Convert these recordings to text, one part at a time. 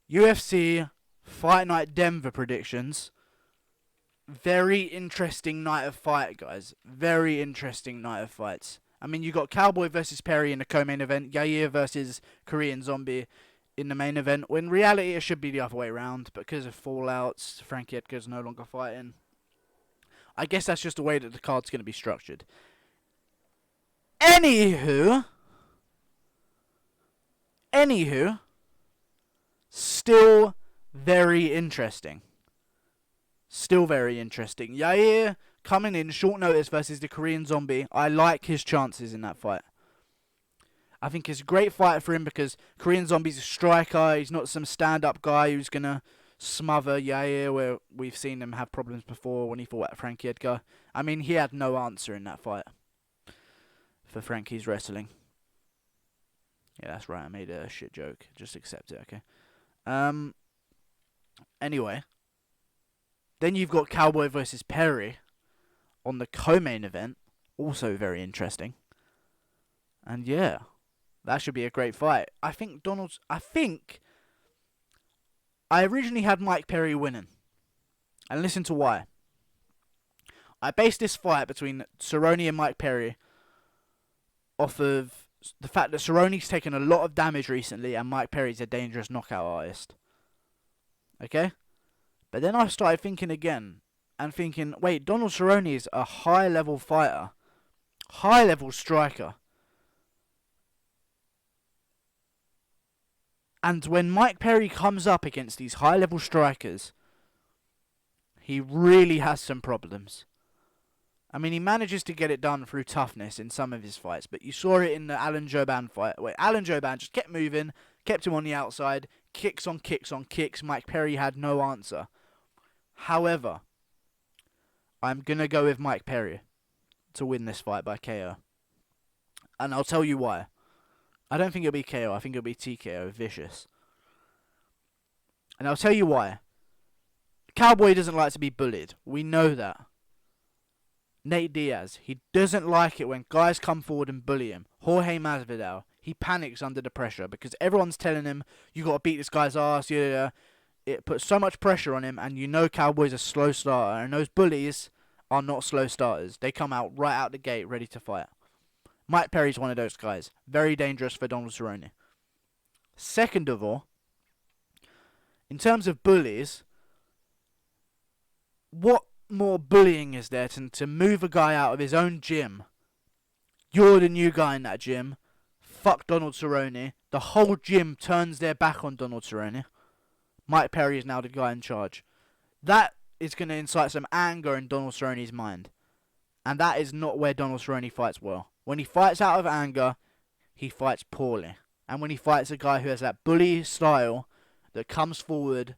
UFC Fight Night Denver predictions. Very interesting night of fight, guys. Very interesting night of fights. I mean, you got Cowboy versus Perry in the co-main event, Yair versus Korean Zombie in the main event. When in reality, it should be the other way around because of fallouts. Frankie Edgar's no longer fighting. I guess that's just the way that the card's going to be structured. Anywho, still very interesting. Still very interesting. Yair coming in short notice versus the Korean Zombie. I like his chances in that fight. I think it's a great fight for him because Korean Zombie's a striker. He's not some stand-up guy who's going to smother Yair, where we've seen him have problems before when he fought at Frankie Edgar. I mean, he had no answer in that fight for Frankie's wrestling. Yeah, that's right. I made a shit joke. Just accept it, okay? Anyway. Then you've got Cowboy versus Perry on the co-main event. Also very interesting. And yeah, that should be a great fight. I originally had Mike Perry winning. And listen to why. I based this fight between Cerrone and Mike Perry off of the fact that Cerrone's taken a lot of damage recently and Mike Perry's a dangerous knockout artist. Okay? But then I started thinking again and thinking, wait, Donald Cerrone is a high-level fighter. High-level striker. And when Mike Perry comes up against these high-level strikers, he really has some problems. I mean, he manages to get it done through toughness in some of his fights, but you saw it in the Alan Jouban fight, where Alan Jouban just kept moving, kept him on the outside, kicks on kicks on kicks. Mike Perry had no answer. However, I'm going to go with Mike Perry to win this fight by KO. And I'll tell you why. I don't think it'll be KO. I think it'll be TKO, vicious. And I'll tell you why. Cowboy doesn't like to be bullied. We know that. Nate Diaz, he doesn't like it when guys come forward and bully him. Jorge Masvidal, he panics under the pressure because everyone's telling him, you got to beat this guy's ass. Yeah. It puts so much pressure on him, and you know Cowboy's a slow starter. And those bullies are not slow starters. They come out right out the gate ready to fight. Mike Perry's one of those guys. Very dangerous for Donald Cerrone. Second of all, in terms of bullies, what more bullying is there to move a guy out of his own gym? You're the new guy in that gym. Fuck Donald Cerrone. The whole gym turns their back on Donald Cerrone. Mike Perry is now the guy in charge. That is going to incite some anger in Donald Cerrone's mind. And that is not where Donald Cerrone fights well. When he fights out of anger, he fights poorly. And when he fights a guy who has that bully style that comes forward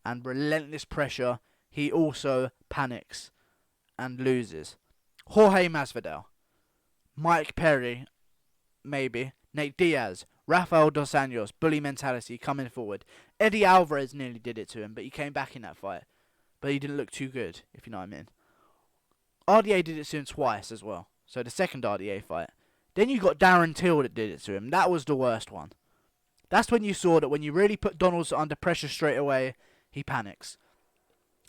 and relentless pressure, he also panics and loses. Jorge Masvidal, Mike Perry, maybe, Nate Diaz, Rafael Dos Anjos, bully mentality coming forward. Eddie Alvarez nearly did it to him, but he came back in that fight. But he didn't look too good, if you know what I mean. RDA did it to him twice as well. So the second RDA fight. Then you got Darren Till that did it to him. That was the worst one. That's when you saw that when you really put Donald under pressure straight away, he panics.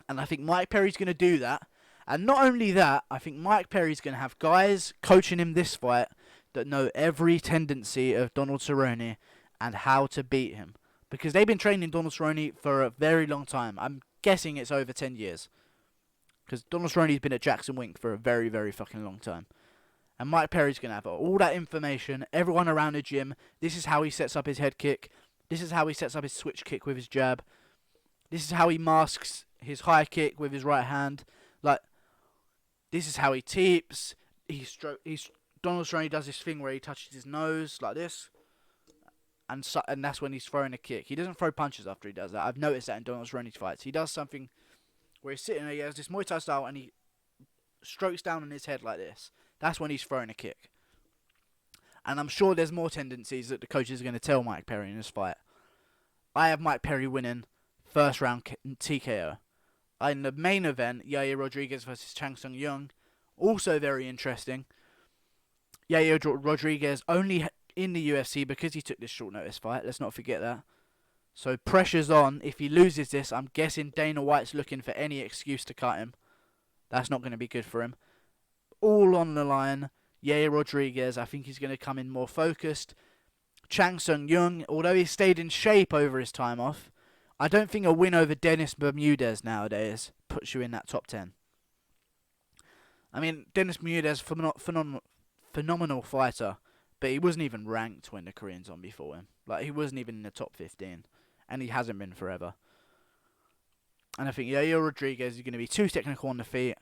And I think Mike Perry's going to do that. And not only that, I think Mike Perry's going to have guys coaching him this fight that know every tendency of Donald Cerrone and how to beat him. Because they've been training Donald Cerrone for a very long time. I'm guessing it's over 10 years. Because Donald Cerrone's been at Jackson Wink for a very, very fucking long time. And Mike Perry's going to have all that information, everyone around the gym. This is how he sets up his head kick. This is how he sets up his switch kick with his jab. This is how he masks his high kick with his right hand. Like, this is how he teeps. Donald Cerrone does this thing where he touches his nose like this. And that's when he's throwing a kick. He doesn't throw punches after he does that. I've noticed that in Donald Cerrone's fights. He does something where he's sitting there, he has this Muay Thai style, and he strokes down on his head like this. That's when he's throwing a kick. And I'm sure there's more tendencies that the coaches are going to tell Mike Perry in this fight. I have Mike Perry winning first round TKO. In the main event, Yair Rodriguez versus Chang Sung Young. Also very interesting. Yair Rodriguez only in the UFC because he took this short notice fight. Let's not forget that. So pressure's on. If he loses this, I'm guessing Dana White's looking for any excuse to cut him. That's not going to be good for him. All on the line. Yair Rodriguez, I think he's going to come in more focused. Chang Sung-Young, although he stayed in shape over his time off, I don't think a win over Dennis Bermudez nowadays puts you in that top 10. I mean, Dennis Bermudez, phenomenal fighter, but he wasn't even ranked when the Korean Zombie fought him. Like, he wasn't even in the top 15, and he hasn't been forever. And I think Yair Rodriguez is going to be too technical on the feet,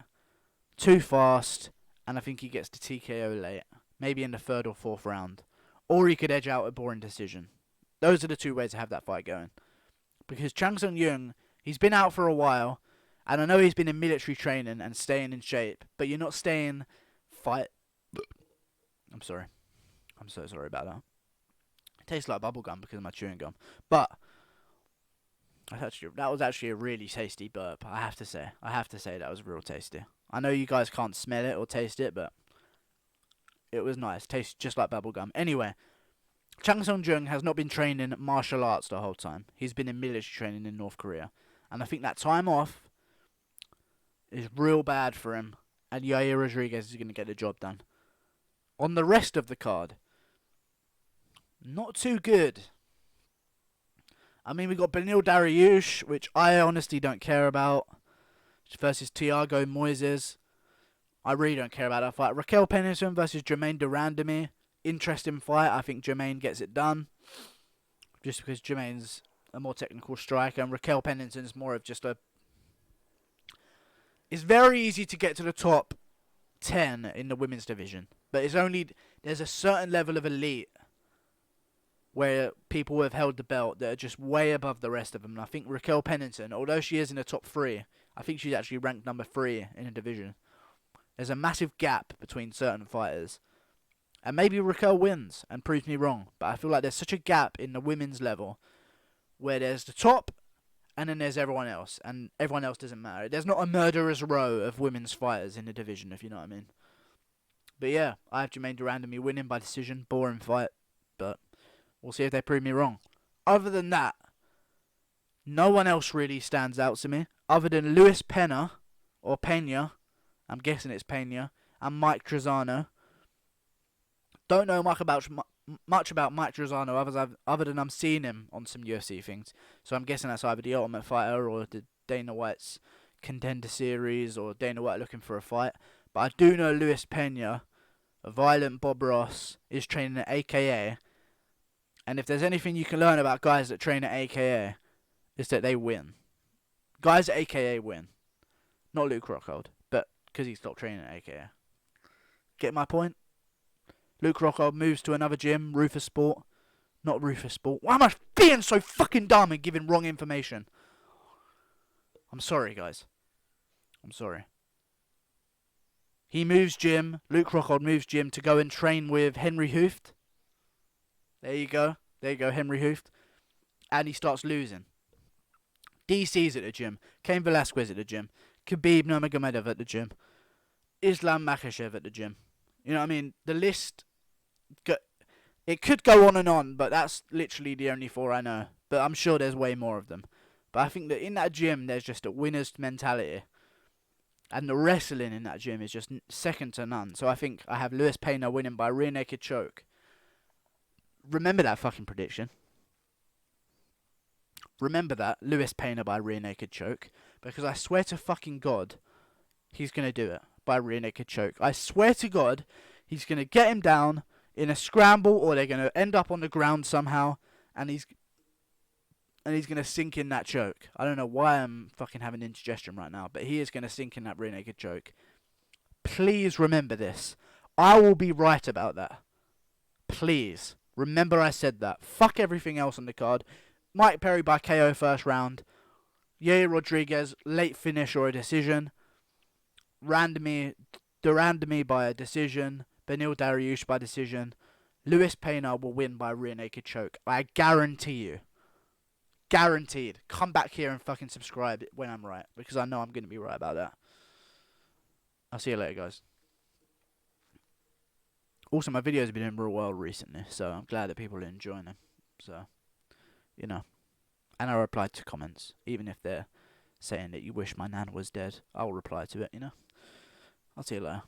too fast, and I think he gets to TKO late, maybe in the 3rd or 4th round. Or he could edge out a boring decision. Those are the two ways to have that fight going. Because Chang Sung-Young, he's been out for a while, and I know he's been in military training and staying in shape, but you're not staying fight. I'm sorry. I'm so sorry about that. It tastes like bubblegum because of my chewing gum. But that was actually a really tasty burp, I have to say. I have to say that was real tasty. I know you guys can't smell it or taste it, but it was nice. Tastes just like bubblegum. Anyway, Chang Sung-Jung has not been training martial arts the whole time. He's been in military training in North Korea. And I think that time off is real bad for him. And Yair Rodriguez is going to get the job done. On the rest of the card, not too good. I mean, we got Beneil Dariush, which I honestly don't care about, versus Thiago Moises. I really don't care about that fight. Raquel Pennington versus Jermaine Durandamy. Interesting fight. I think Jermaine gets it done. Just because Jermaine's a more technical striker and Raquel Pennington's more of just a... It's very easy to get to the top 10 in the women's division. But it's only... There's a certain level of elite where people have held the belt that are just way above the rest of them. And I think Raquel Pennington, although she is in the top 3, I think she's actually ranked number 3 in the division. There's a massive gap between certain fighters. And maybe Raquel wins and proves me wrong. But I feel like there's such a gap in the women's level where there's the top and then there's everyone else. And everyone else doesn't matter. There's not a murderer's row of women's fighters in the division, if you know what I mean. But yeah, I have Jermaine Durandamy winning by decision. Boring fight. But we'll see if they prove me wrong. Other than that, no one else really stands out to me. Other than Luis Pena, or Pena, I'm guessing it's Pena, and Mike Trizano. Don't know much about Mike Trizano other than I'm seeing him on some UFC things. So I'm guessing that's either the Ultimate Fighter or the Dana White's Contender Series or Dana White looking for a fight. But I do know Luis Pena, a violent Bob Ross, is training at AKA. And if there's anything you can learn about guys that train at AKA, it's that they win. Guys at AKA win. Not Luke Rockhold, but because he stopped training at AKA. Get my point? Luke Rockhold moves to another gym, Rufus Sport. Not Rufus Sport. Why am I being so fucking dumb and giving wrong information? I'm sorry, guys. I'm sorry. He moves gym, Luke Rockhold moves gym to go and train with Henry Hooft. There you go, Henry Hooft. And he starts losing. DC's at the gym, Cain Velasquez at the gym, Khabib Nurmagomedov at the gym, Islam Makhachev at the gym. You know what I mean? The list, it could go on, but that's literally the only 4 I know. But I'm sure there's way more of them. But I think that in that gym, there's just a winner's mentality. And the wrestling in that gym is just second to none. So I think I have Luis Pena winning by rear naked choke. Remember that fucking prediction. Remember that, Luis Pena by rear naked choke. Because I swear to fucking God, he's going to do it by rear naked choke. I swear to God, he's going to get him down in a scramble, or they're going to end up on the ground somehow, and he's going to sink in that choke. I don't know why I'm fucking having indigestion right now, but he is going to sink in that rear naked choke. Please remember this. I will be right about that. Please. Remember I said that. Fuck everything else on the card. Mike Perry by KO first round. Yair Rodriguez, late finish or a decision. Durandamy by a decision. Beneil Dariush by decision. Luis Pena will win by rear naked choke. I guarantee you. Guaranteed. Come back here and fucking subscribe when I'm right. Because I know I'm going to be right about that. I'll see you later, guys. Also, my videos have been doing real well recently. So I'm glad that people are enjoying them. So, you know. And I reply to comments, even if they're saying that you wish my nan was dead. I'll reply to it, you know. I'll see you later.